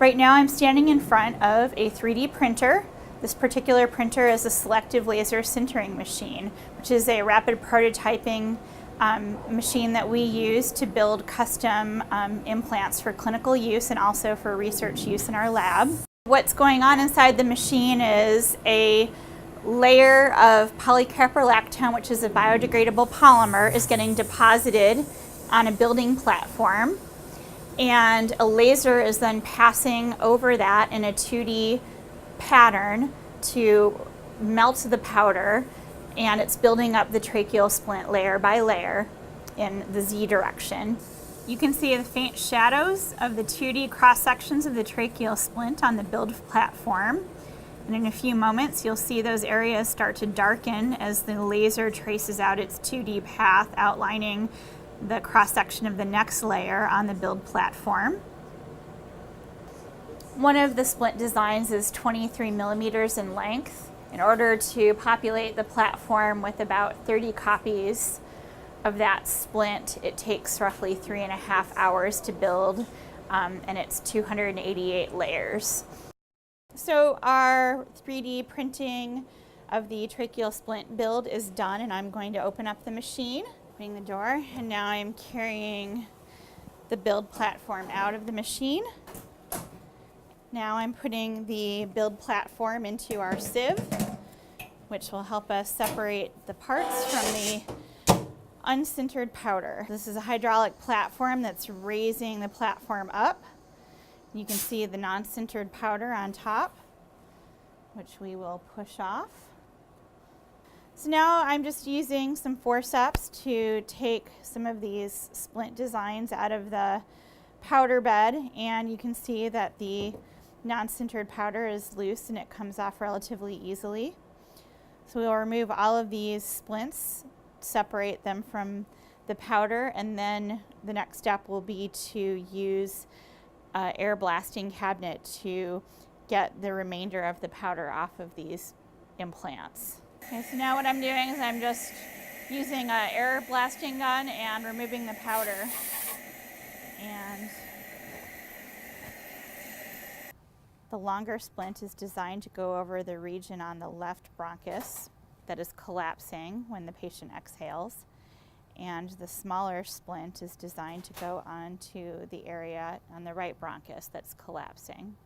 Right now I'm standing in front of a 3D printer. This particular printer is a selective laser sintering machine, which is a rapid prototyping machine that we use to build custom implants for clinical use and also for research use in our lab. What's going on inside the machine is a layer of polycaprolactone, which is a biodegradable polymer, is getting deposited on a building platform. And a laser is then passing over that in a 2D pattern to melt the powder, and it's building up the tracheal splint layer by layer in the Z direction. You can see the faint shadows of the 2D cross sections of the tracheal splint on the build platform. And in a few moments, you'll see those areas start to darken as the laser traces out its 2D path, outlining the cross-section of the next layer on the build platform. One of the splint designs is 23 millimeters in length. In order to populate the platform with about 30 copies of that splint, it takes roughly 3.5 hours to build, and it's 288 layers. So our 3D printing of the tracheal splint build is done, and I'm going to open up the machine. Opening the door, and now I'm carrying the build platform out of the machine. Now I'm putting the build platform into our sieve, which will help us separate the parts from the unsintered powder. This is a hydraulic platform that's raising the platform up. You can see the non-sintered powder on top, which we will push off. So now I'm just using some forceps to take some of these splint designs out of the powder bed, and you can see that the non-sintered powder is loose and it comes off relatively easily. So we will remove all of these splints, separate them from the powder, and then the next step will be to use an air blasting cabinet to get the remainder of the powder off of these implants. Okay, so now what I'm doing is I'm just using an air blasting gun and removing the powder. And the longer splint is designed to go over the region on the left bronchus that is collapsing when the patient exhales. And the smaller splint is designed to go onto the area on the right bronchus that's collapsing.